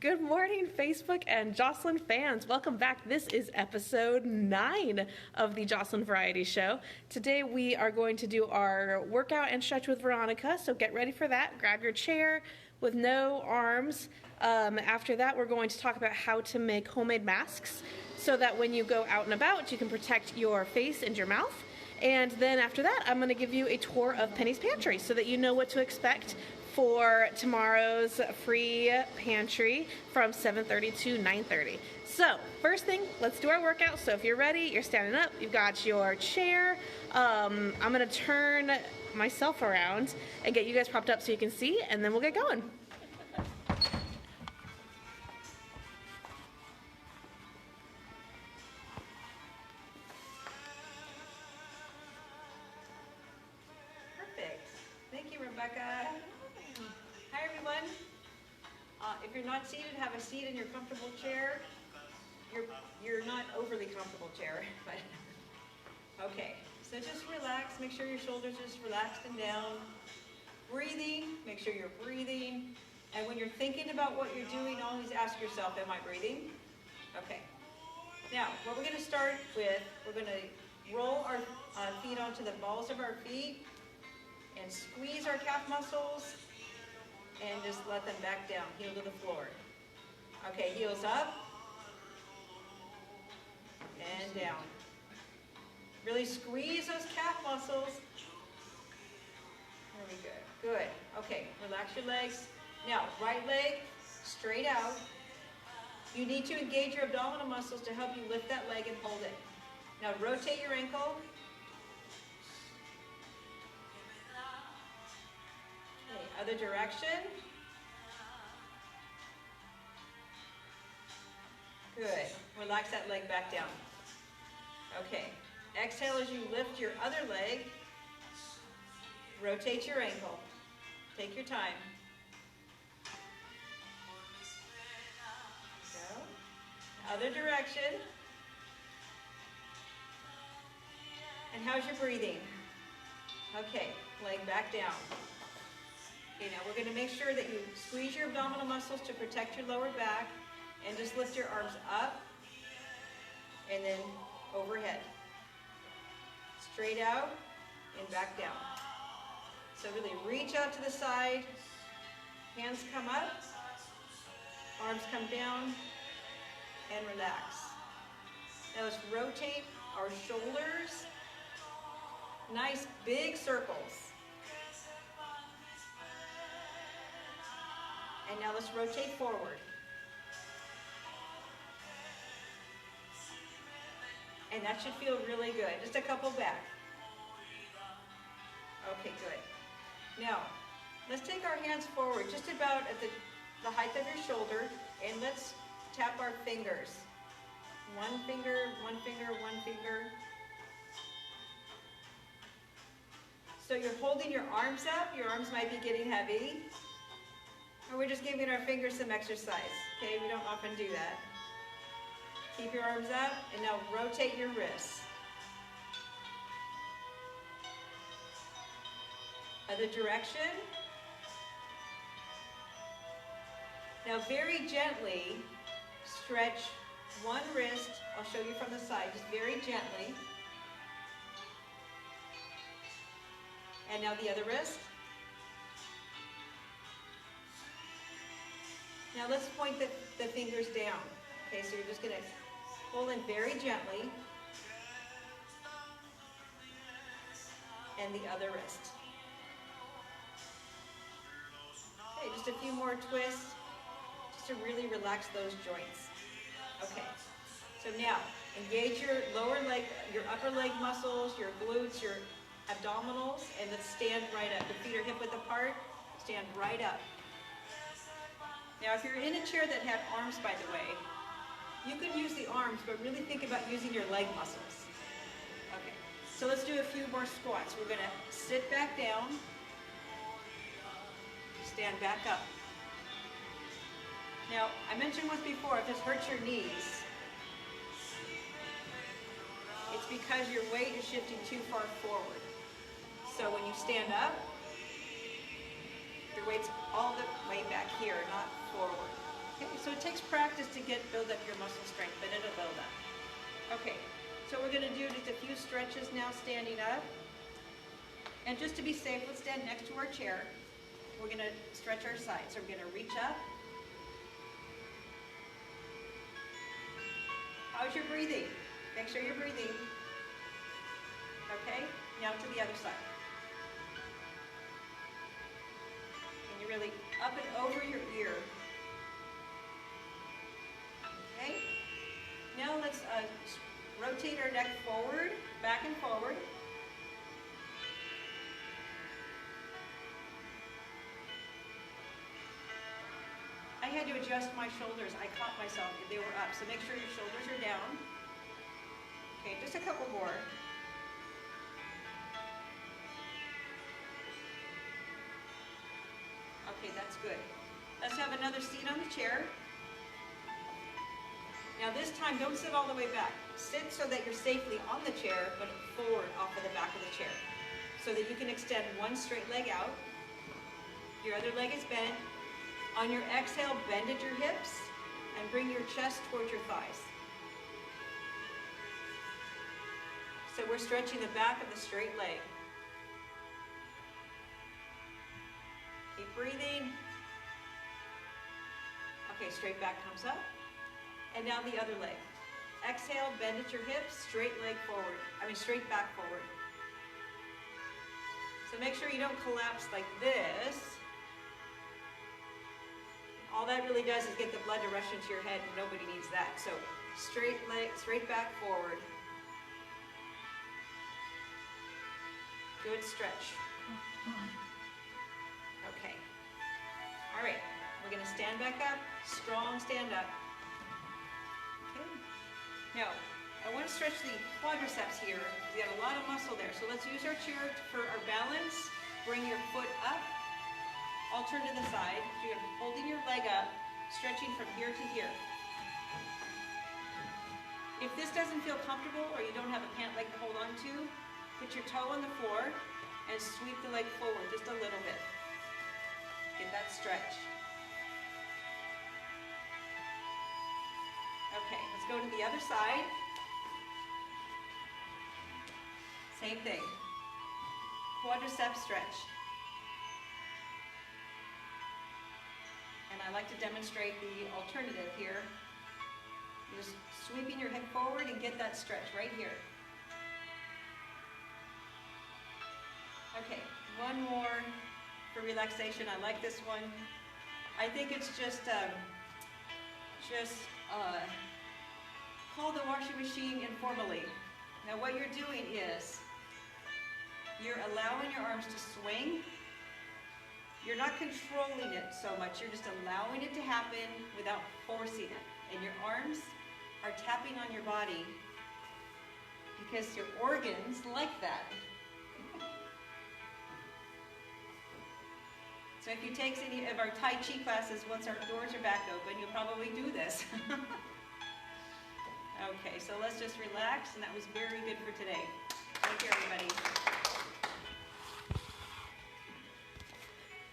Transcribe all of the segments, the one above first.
Good morning, Facebook and Joslyn fans. Welcome back. This is episode 9 of the Joslyn Variety Show. Today we are going to do our workout and stretch with Veronica, so get ready for that. Grab your chair with no arms. After that, we're going to talk about how to make homemade masks so that when you go out and about, you can protect your face and your mouth. And then after that, I'm going to give you a tour of Penny's Pantry so that you know what to expect for tomorrow's free pantry from 7:30 to 9:30. So first thing, let's do our workout. So if you're ready, you're standing up, you've got your chair. I'm gonna turn myself around and get you guys propped up so you can see, and then we'll get going. Perfect. Thank you, Rebecca. Hi everyone. If you're not seated, have a seat in your comfortable chair. You're not overly comfortable chair, but okay. So just relax. Make sure your shoulders are just relaxed and down. Breathing. Make sure you're breathing. And when you're thinking about what you're doing, always ask yourself, "Am I breathing?" Okay. Now, what we're going to start with, we're going to roll our feet onto the balls of our feet and squeeze our calf muscles. And just let them back down, heel to the floor. Okay, heels up and down. Really squeeze those calf muscles. Very good. Good. Okay, relax your legs. Now, right leg straight out. You need to engage your abdominal muscles to help you lift that leg and hold it. Now, rotate your ankle. Other direction. Good. Relax that leg back down. Okay. Exhale as you lift your other leg. Rotate your ankle. Take your time. Go. Other direction. And how's your breathing? Okay. Leg back down. Okay, now we're going to make sure that you squeeze your abdominal muscles to protect your lower back and just lift your arms up and then overhead. Straight out and back down. So really reach out to the side, hands come up, arms come down, and relax. Now let's rotate our shoulders. Nice big circles. And now let's rotate forward. And that should feel really good. Just a couple back. Okay, good. Now, let's take our hands forward just about at the height of your shoulder, and let's tap our fingers. One finger, one finger, one finger. So you're holding your arms up. Your arms might be getting heavy. Or we're just giving our fingers some exercise, okay? We don't often do that. Keep your arms up, and now rotate your wrists. Other direction. Now very gently stretch one wrist. I'll show you from the side, just very gently. And now the other wrist. Now let's point the fingers down. Okay, so you're just going to pull in very gently. And the other wrist. Okay, just a few more twists just to really relax those joints. Okay, so now engage your lower leg, your upper leg muscles, your glutes, your abdominals, and let's stand right up. The feet are hip width apart. Stand right up. Now, if you're in a chair that had arms, by the way, you could use the arms, but really think about using your leg muscles. Okay, so let's do a few more squats. We're going to sit back down, stand back up. Now, I mentioned once before, if this hurts your knees, it's because your weight is shifting too far forward. So when you stand up, your weight's all the way back here, not forward. Okay, so it takes practice to build up your muscle strength, but it'll build up. Okay, so we're going to do just a few stretches now standing up. And just to be safe, let's stand next to our chair. We're going to stretch our sides. So we're going to reach up. How's your breathing? Make sure you're breathing. Okay, now to the other side. And you're really up and over your ear. Okay, now let's rotate our neck forward, back and forward. I had to adjust my shoulders. I caught myself. They were up. So make sure your shoulders are down. Okay, just a couple more. Okay, that's good. Let's have another seat on the chair. Now this time, don't sit all the way back. Sit so that you're safely on the chair, but forward off of the back of the chair. So that you can extend one straight leg out. Your other leg is bent. On your exhale, bend at your hips and bring your chest towards your thighs. So we're stretching the back of the straight leg. Keep breathing. Okay, straight back comes up. And now the other leg. Exhale, bend at your hips, straight leg forward. Straight back forward. So make sure you don't collapse like this. All that really does is get the blood to rush into your head, and nobody needs that. So straight leg, straight back forward. Good stretch. Okay. All right, we're gonna stand back up, strong stand up. Okay. Now, I wanna stretch the quadriceps here. We got a lot of muscle there. So let's use our chair for our balance. Bring your foot up. I'll turn to the side. You're holding your leg up, stretching from here to here. If this doesn't feel comfortable or you don't have a pant leg to hold on to, put your toe on the floor and sweep the leg forward just a little bit. Get that stretch. Okay, let's go to the other side. Same thing. Quadriceps stretch. And I like to demonstrate the alternative here. You're just sweeping your hip forward and get that stretch right here. Okay, one more for relaxation. I like this one. I think it's just call the washing machine informally. Now what you're doing is you're allowing your arms to swing. You're not controlling it so much, you're just allowing it to happen without forcing it. And your arms are tapping on your body because your organs like that. So if you take any of our Tai Chi classes, once our doors are back open, you'll probably do this. Okay, so let's just relax, and that was very good for today. Thank you, everybody.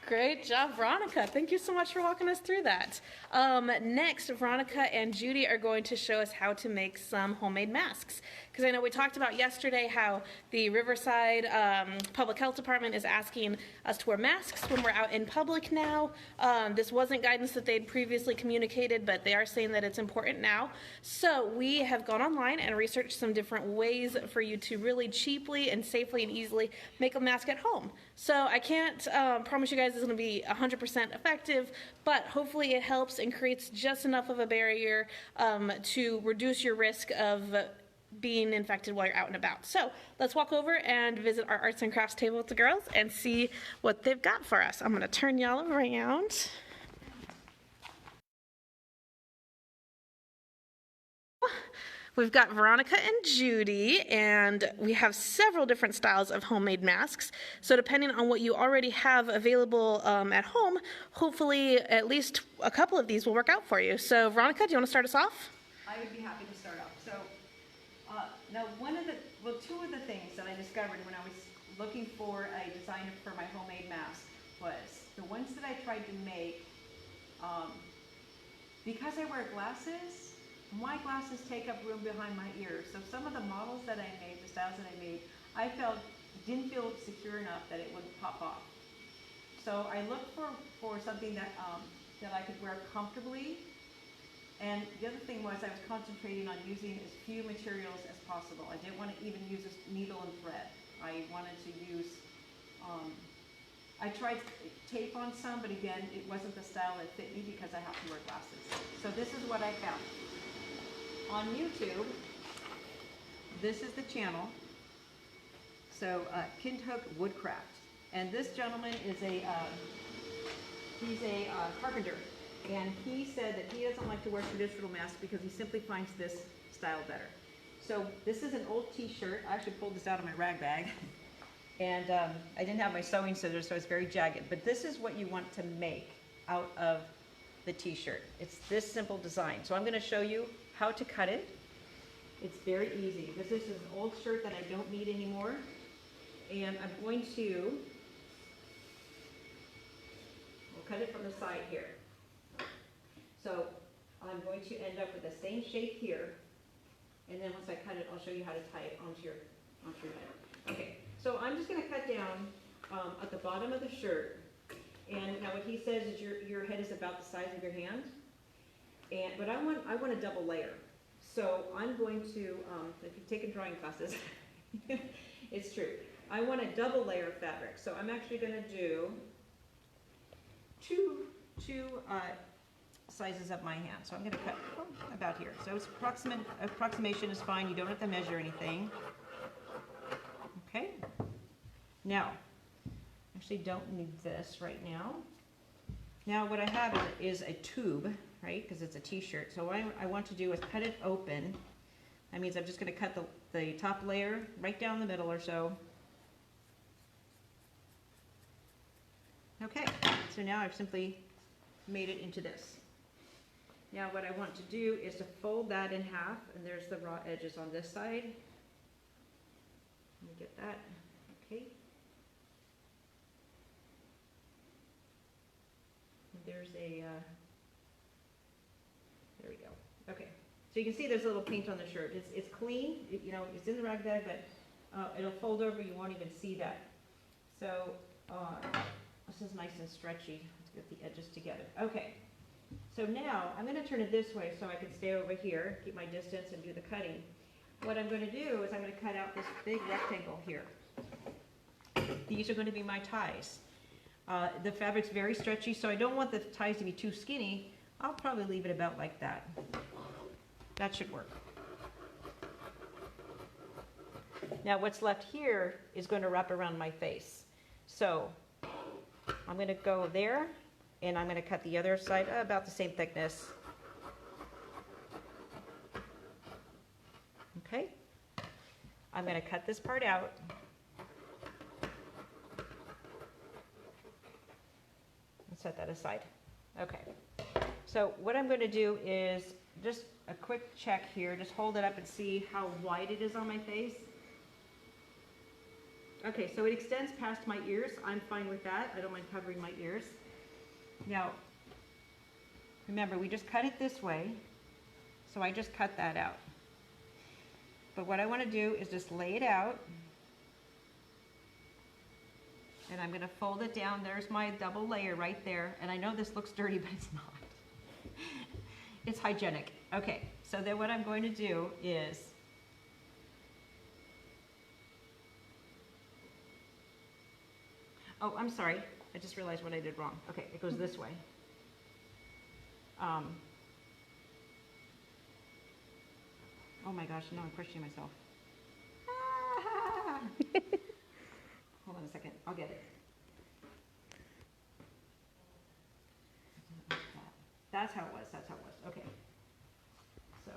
Great job, Veronica. Thank you so much for walking us through that. Next, Veronica and Judy are going to show us how to make some homemade masks. Because I know we talked about yesterday how the Riverside Public Health Department is asking us to wear masks when we're out in public now. This wasn't guidance that they'd previously communicated, but they are saying that it's important now. So we have gone online and researched some different ways for you to really cheaply and safely and easily make a mask at home. So I can't promise you guys it's going to be 100% effective, but hopefully it helps and creates just enough of a barrier to reduce your risk of being infected while you're out and about. So let's walk over and visit our arts and crafts table with the girls and see what they've got for us. I'm going to turn y'all around. We've got Veronica and Judy, and we have several different styles of homemade masks. So depending on what you already have available at home, hopefully at least a couple of these will work out for you. So Veronica, do you want to start us off? I would be happy to start off. So now two of the things that I discovered when I was looking for a designer for my homemade mask was the ones that I tried to make. because I wear glasses, my glasses take up room behind my ears. So some of the models that I made, the styles that I made, I didn't feel secure enough that it would pop off. So I looked for something that I could wear comfortably. And the other thing was I was concentrating on using as few materials as possible. I didn't want to even use a needle and thread. I wanted to use, I tried tape on some, but again, it wasn't the style that fit me because I have to wear glasses. So this is what I found. On YouTube, this is the channel. So Kindhook Woodcraft. And this gentleman is he's a carpenter. And he said that he doesn't like to wear traditional masks because he simply finds this style better. So this is an old t-shirt. I actually pulled this out of my rag bag. And I didn't have my sewing scissors, so it's very jagged. But this is what you want to make out of the t-shirt. It's this simple design. So I'm going to show you how to cut it. It's very easy. This is an old shirt that I don't need anymore. And I'm going to, we'll cut it from the side here. So I'm going to end up with the same shape here, and then once I cut it, I'll show you how to tie it onto your head. Okay, so I'm just going to cut down at the bottom of the shirt, and now what he says is your head is about the size of your hand, but I want a double layer. So I'm going to, if you've taken drawing classes, it's true. I want a double layer of fabric, so I'm actually going to do two sizes of my hand. So I'm going to cut about here. So it's approximation is fine. You don't have to measure anything. Okay. Now, actually don't need this right now. Now what I have is a tube, right? Because it's a t-shirt. So what I want to do is cut it open. That means I'm just going to cut the top layer right down the middle or so. Okay. So now I've simply made it into this. Now what I want to do is to fold that in half, and there's the raw edges on this side. Let me get that, okay. And there's a, there we go, okay. So you can see there's a little paint on the shirt. It's clean, you know, it's in the rag bag, but it'll fold over, you won't even see that. So this is nice and stretchy. Let's get the edges together. Okay. So now I'm going to turn it this way so I can stay over here, keep my distance, and do the cutting. What I'm going to do is I'm going to cut out this big rectangle here. These are going to be my ties. The fabric's very stretchy, so I don't want the ties to be too skinny. I'll probably leave it about like that. That should work. Now what's left here is going to wrap around my face. So I'm going to go there. And I'm going to cut the other side about the same thickness. Okay. I'm going to cut this part out. And set that aside. Okay. So what I'm going to do is just a quick check here. Just hold it up and see how wide it is on my face. Okay, so it extends past my ears. I'm fine with that. I don't mind covering my ears. Now, remember, we just cut it this way, so I just cut that out. But what I want to do is just lay it out, and I'm going to fold it down. There's my double layer right there, and I know this looks dirty, but it's not. It's hygienic. Okay, so then what I'm going to do is oh, I'm sorry. I just realized what I did wrong. Okay, it goes this way. Oh my gosh, no, I'm questioning myself. Ah! Hold on a second, I'll get it. That's how it was, that's how it was. Okay. So,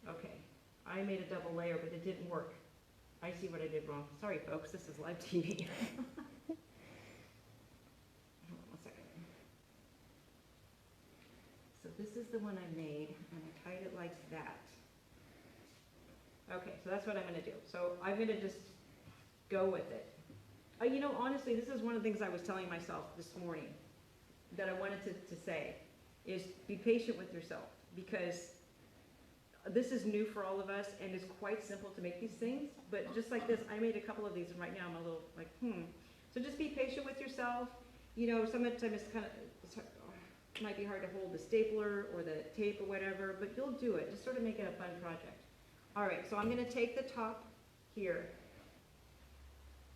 okay. I made a double layer, but it didn't work. I see what I did wrong. Sorry, folks, this is live TV. Hold on one second. So this is the one I made, and I tied it like that. Okay, so that's what I'm going to do. So I'm going to just go with it. You know, honestly, this is one of the things I was telling myself this morning that I wanted to say. is be patient with yourself, because this is new for all of us, and it's quite simple to make these things, but just like this, I made a couple of these, and right now I'm a little like, So just be patient with yourself. You know, sometimes it's kind of, it might be hard to hold the stapler or the tape or whatever, but you'll do it. Just sort of make it a fun project. All right, so I'm gonna take the top here.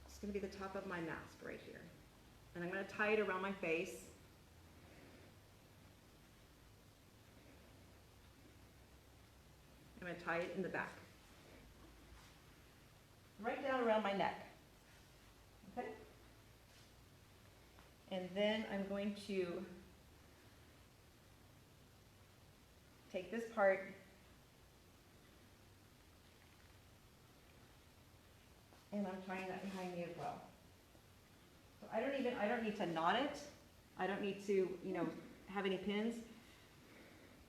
It's gonna be the top of my mask right here. And I'm gonna tie it around my face. I'm gonna tie it in the back. Right down around my neck. Okay? And then I'm going to take this part and I'm tying that behind me as well. So I don't need to knot it. I don't need to, you know, have any pins.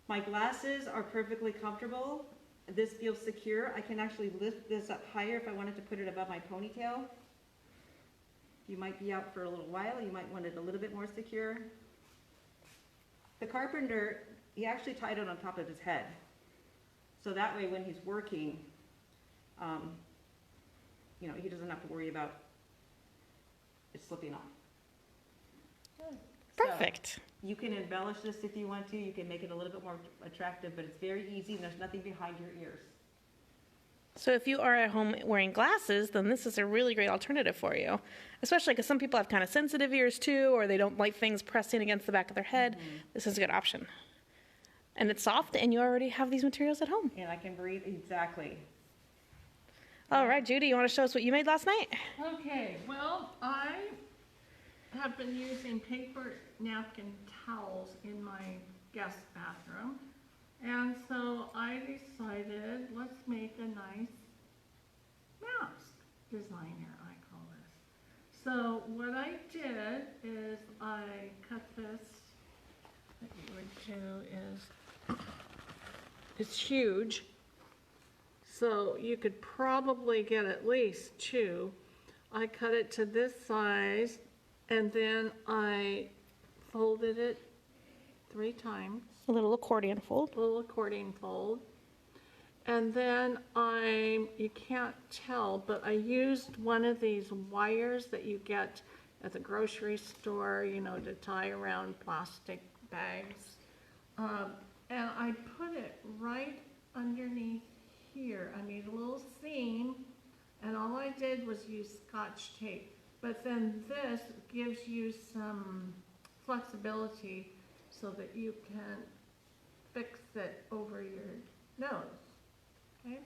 My glasses are perfectly comfortable. This feels secure. I can actually lift this up higher if I wanted to put it above my ponytail. You might be out for a little while. You might want it a little bit more secure. The carpenter, he actually tied it on top of his head. So that way when he's working, you know, he doesn't have to worry about it slipping off. Perfect. So you can embellish this if you want to. You can make it a little bit more attractive, but it's very easy and there's nothing behind your ears. So if you are at home wearing glasses, then this is a really great alternative for you, especially because some people have kind of sensitive ears too, or they don't like things pressing against the back of their head. This is a good option. And it's soft, and you already have these materials at home. And I can breathe, exactly. All right, Judy, you want to show us what you made last night? Okay, well, I have been using paper napkin towels in my guest bathroom. And so I decided, let's make a nice mask designer, I call this. So what I did is I cut this. What you would do is, it's huge. So you could probably get at least 2. I cut it to this size, and then I folded it 3 times. A little accordion fold. A little accordion fold. And then you can't tell, but I used one of these wires that you get at the grocery store, you know, to tie around plastic bags. And I put it right underneath here. I made a little seam, and all I did was use Scotch tape. But then this gives you some flexibility so that you can fix it over your nose, okay?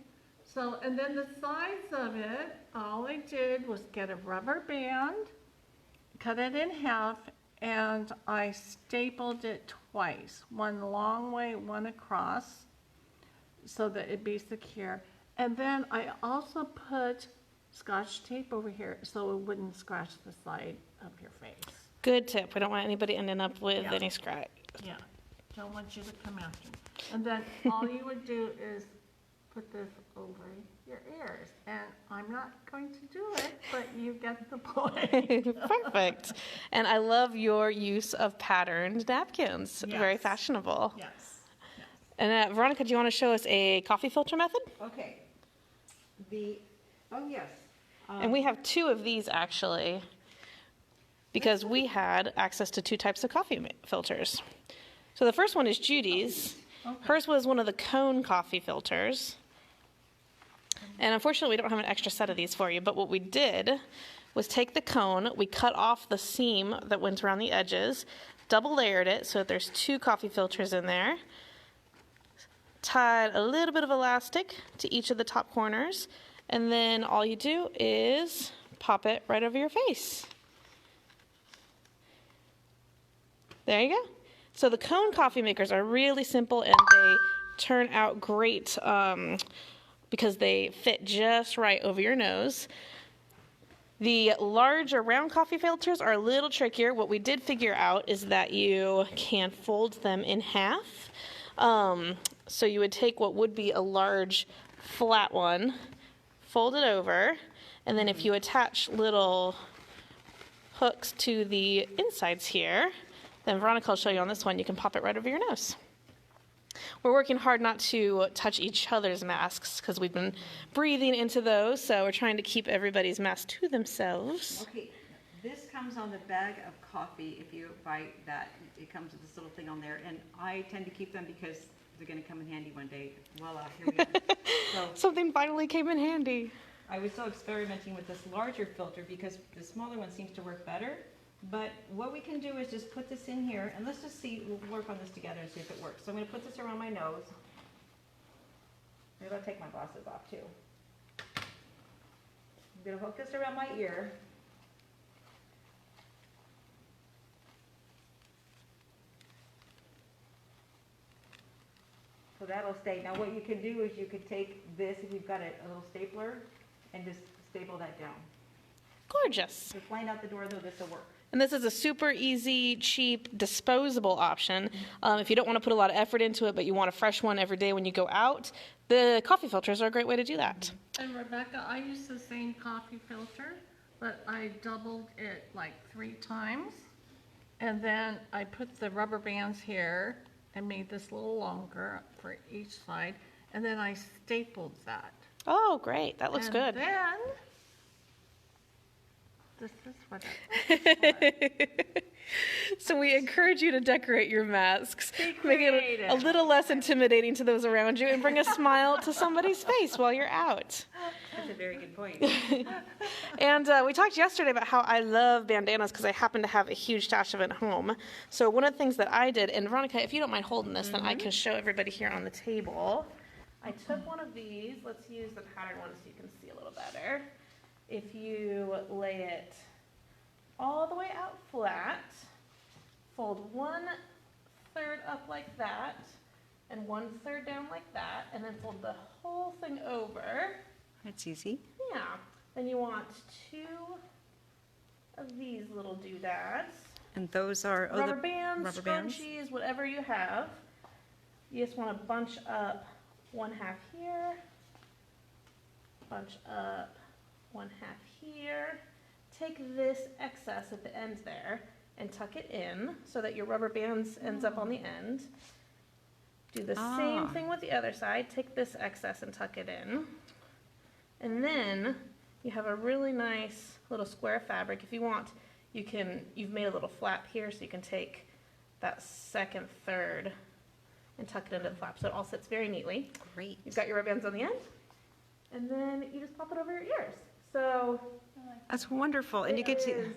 So, and then the sides of it, all I did was get a rubber band, cut it in half, and I stapled it twice, one long way, one across, so that it'd be secure. And then I also put Scotch tape over here so it wouldn't scratch the side of your face. Good tip. We don't want anybody ending up with Yeah. any scratch. Yeah, don't want you to come after me. And then all you would do is put this over your ears. And I'm not going to do it, but you get the point. Perfect. And I love your use of patterned napkins. Yes. Very fashionable. Yes. And Veronica, do you want to show us a coffee filter method? Okay. Oh yes. And we have 2 of these actually, because we had access to 2 types of coffee filters. So the first one is Judy's. Okay. Hers was one of the cone coffee filters. And unfortunately, we don't have an extra set of these for you, but what we did was take the cone, we cut off the seam that went around the edges, double layered it so that there's 2 coffee filters in there, tied a little bit of elastic to each of the top corners, and then all you do is pop it right over your face. There you go. So the cone coffee makers are really simple, and they turn out great because they fit just right over your nose. The larger round coffee filters are a little trickier. What we did figure out is that you can fold them in half. So you would take what would be a large flat one, fold it over, and then if you attach little hooks to the insides here, Then Veronica will show you on this one, you can pop it right over your nose. We're working hard not to touch each other's masks because we've been breathing into those, so we're trying to keep everybody's mask to themselves. Okay, this comes on the bag of coffee. If you buy that, it comes with this little thing on there, and I tend to keep them because they're going to come in handy one day. Voila, here we are. So Something finally came in handy. I was still experimenting with this larger filter because the smaller one seems to work better. But what we can do is just put this in here, and let's just see, we'll work on this together and see if it works. So I'm going to put this around my nose. Maybe I'll take my glasses off too. I'm going to hook this around my ear. So that'll stay. Now what you can do is you could take this, if you've got a little stapler, and just staple that down. Gorgeous. Just line out the door though, this will work. And this is a super easy, cheap, disposable option. If you don't want to put a lot of effort into it, but you want a fresh one every day when you go out, the coffee filters are a great way to do that. And Rebecca, I use the same coffee filter, but I doubled it like 3 times. And then I put the rubber bands here and made this a little longer for each side. And then I stapled that. Oh, great. That looks good. And then, this is what it looks like. So we encourage you to decorate your masks, Be make it creative. a little less intimidating to those around you, and bring a smile to somebody's face while you're out. That's a very good point. And we talked yesterday about how I love bandanas because I happen to have a huge stash of it at home. So one of the things that I did, and Veronica, if you don't mind holding this, then I can show everybody here on the table. I took one of these. Let's use the pattern one so you can see a little better. If you lay it all the way out flat, fold 1/3 up like that, and 1/3 down like that, and then fold the whole thing over. That's easy. Yeah. Then you want 2 of these little doodads. And those are Rubber bands, rubber bands. scrunchies, whatever you have. You just want to bunch up 1/2 here, bunch up 1/2 here. Take this excess at the end there and tuck it in so that your rubber bands ends up on the end. Do the same thing with the other side. Take this excess and tuck it in. And then you have a really nice little square fabric. If you want, you've made a little flap here so you can take that second third and tuck it into the flap so it all sits very neatly. Great. You've got your rubber bands on the end, and then you just pop it over your ears. So That's wonderful. And you get to,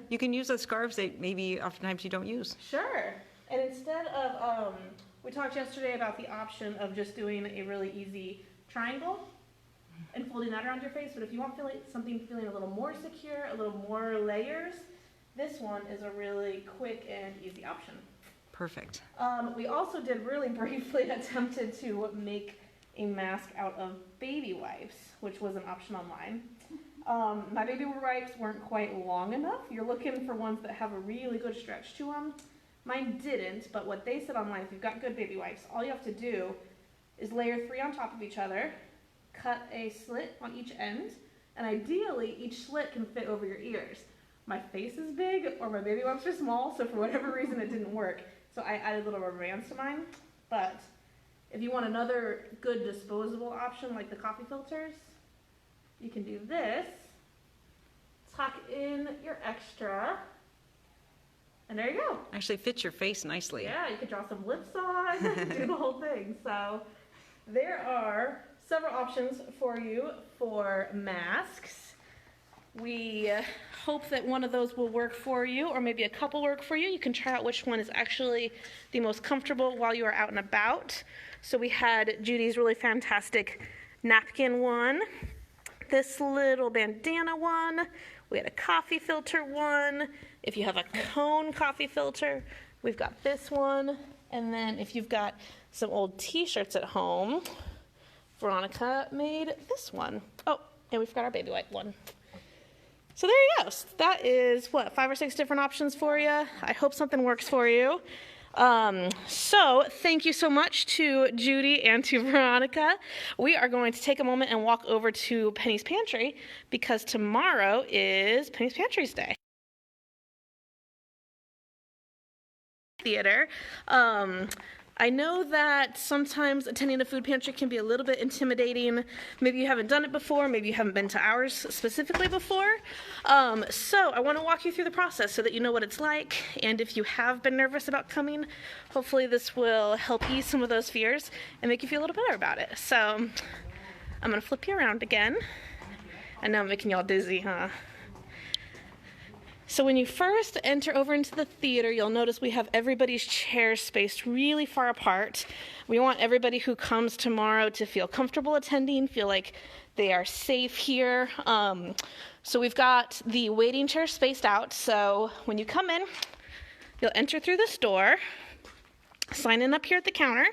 you can use those scarves that maybe oftentimes you don't use. Sure. And instead of, we talked yesterday about the option of just doing a really easy triangle and folding that around your face, but if you want something feeling a little more secure, a little more layers, this one is a really quick and easy option. Perfect. We also did really briefly attempted to make a mask out of baby wipes, which was an option online. My baby wipes weren't quite long enough. You're looking for ones that have a really good stretch to them. Mine didn't, but what they said online, if you've got good baby wipes, all you have to do is layer 3 on top of each other, cut a slit on each end, and ideally each slit can fit over your ears. My face is big or my baby wipes are small, so for whatever reason it didn't work. So I added little rubber bands to mine. But if you want another good disposable option like the coffee filters, you can do this, tuck in your extra, and there you go. Actually fits your face nicely. Yeah, you could draw some lips on, do the whole thing. So there are several options for you for masks. We hope that one of those will work for you, or maybe a couple work for you. You can try out which one is actually the most comfortable while you are out and about. So we had Judy's really fantastic napkin one, this little bandana one, we had a coffee filter one. If you have a cone coffee filter, we've got this one. And then if you've got some old t-shirts at home, Veronica made this one. Oh, and we've got our baby wipe one. So there you go. So that is, 5 or 6 different options for you. I hope something works for you. So thank you so much to Judy and to Veronica. We are going to take a moment and walk over to Penny's Pantry because tomorrow is Penny's Pantry's Day. theater. I know that sometimes attending a food pantry can be a little bit intimidating. Maybe you haven't done it before, maybe you haven't been to ours specifically before. So I want to walk you through the process so that you know what it's like, and if you have been nervous about coming, hopefully this will help ease some of those fears and make you feel a little better about it. So I'm going to flip you around again. I know I'm making y'all dizzy, huh? So when you first enter over into the theater, you'll notice we have everybody's chairs spaced really far apart. We want everybody who comes tomorrow to feel comfortable attending, feel like they are safe here. So we've got the waiting chair spaced out. So when you come in, you'll enter through this door, sign in up here at the counter,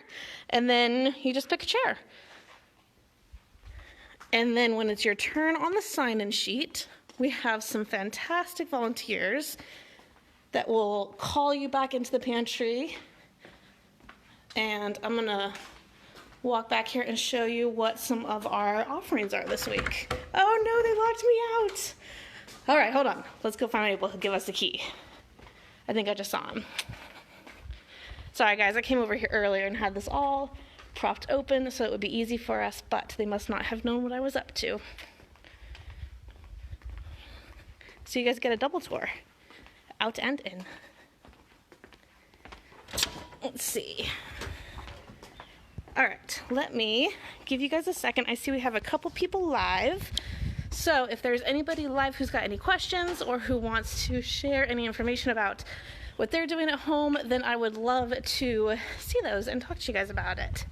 and then you just pick a chair. And then when it's your turn on the sign-in sheet, we have some fantastic volunteers that will call you back into the pantry. And I'm gonna walk back here and show you what some of our offerings are this week. Oh no, they locked me out. All right, hold on. Let's go find Abel to give us the key. I think I just saw him. Sorry guys, I came over here earlier and had this all propped open so it would be easy for us, but they must not have known what I was up to. So you guys get a double tour, out and in. Let's see. All right, let me give you guys a second. I see we have a couple people live. So if there's anybody live who's got any questions or who wants to share any information about what they're doing at home, then I would love to see those and talk to you guys about it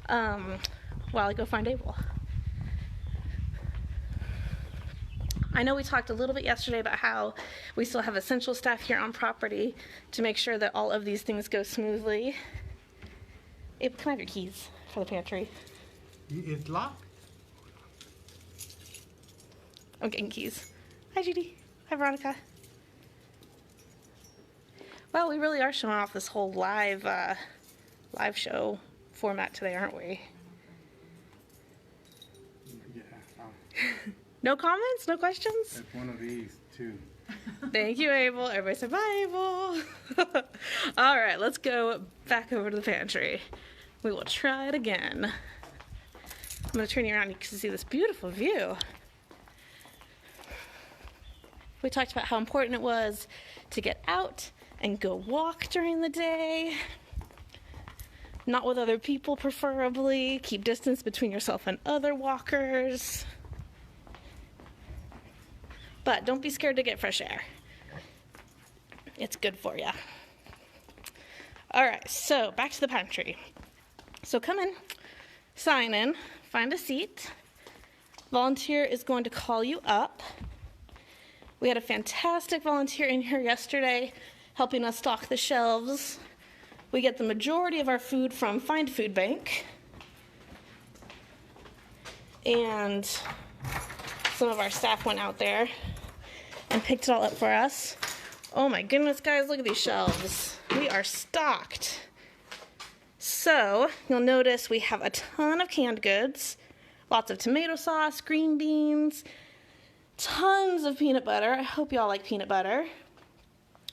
while I go find Abel. I know we talked a little bit yesterday about how we still have essential staff here on property to make sure that all of these things go smoothly. Abel, can I have your keys for the pantry? It's locked? I'm getting keys. Hi, Judy. Hi, Veronica. Well, we really are showing off this whole live show format today, aren't we? Yeah. No comments? No questions? That's one of these, too. Thank you, Abel. Everybody say bye, Abel. All right, let's go back over to the pantry. We will try it again. I'm going to turn you around. You can see this beautiful view. We talked about how important it was to get out and go walk during the day. Not with other people, preferably. Keep distance between yourself and other walkers. But don't be scared to get fresh air. It's good for you. All right, so back to the pantry. So come in, sign in, find a seat. Volunteer is going to call you up. We had a fantastic volunteer in here yesterday helping us stock the shelves. We get the majority of our food from Find Food Bank. And some of our staff went out there and picked it all up for us. Oh my goodness, guys, look at these shelves. We are stocked. So you'll notice we have a ton of canned goods, lots of tomato sauce, green beans, tons of peanut butter. I hope y'all like peanut butter.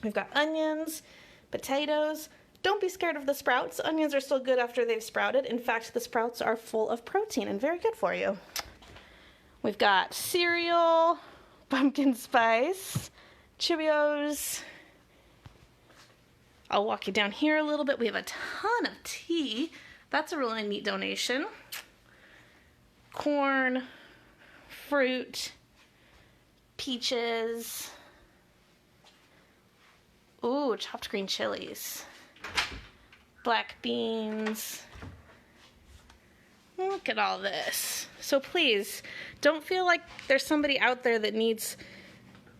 We've got onions, potatoes. Don't be scared of the sprouts. Onions are still good after they've sprouted. In fact, the sprouts are full of protein and very good for you. We've got cereal, pumpkin spice, Cheerios. I'll walk you down here a little bit. We have a ton of tea. That's a really neat donation. Corn, fruit, peaches. Ooh, chopped green chilies. Black beans. Look at all this. So please, don't feel like there's somebody out there that needs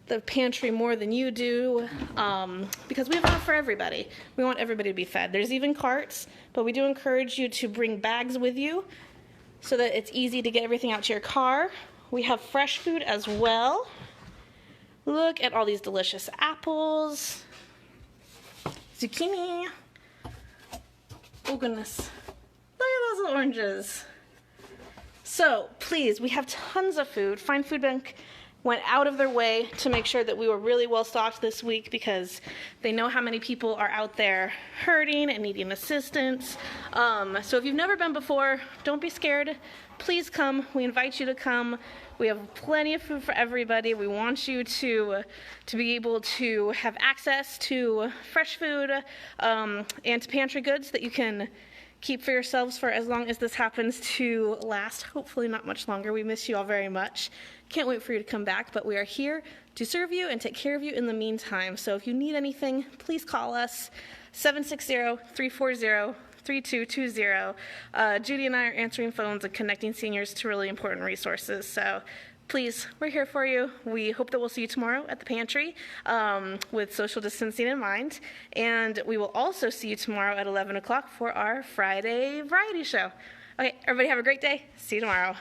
the pantry more than you do, because we have enough for everybody. We want everybody to be fed. There's even carts, but we do encourage you to bring bags with you so that it's easy to get everything out to your car. We have fresh food as well. Look at all these delicious apples, zucchini. Oh goodness, look at those oranges. So please, we have tons of food. Find Food Bank went out of their way to make sure that we were really well stocked this week because they know how many people are out there hurting and needing assistance. So if you've never been before, don't be scared. Please come. We invite you to come. We have plenty of food for everybody. We want you to be able to have access to fresh food and to pantry goods that you can keep for yourselves for as long as this happens to last. Hopefully not much longer. We miss you all very much. Can't wait for you to come back, but we are here to serve you and take care of you in the meantime. So if you need anything, please call us, 760-340-3220. Judy and I are answering phones and connecting seniors to really important resources. So please, we're here for you. We hope that we'll see you tomorrow at the pantry with social distancing in mind. And we will also see you tomorrow at 11 o'clock for our Friday variety show. Okay, everybody have a great day. See you tomorrow.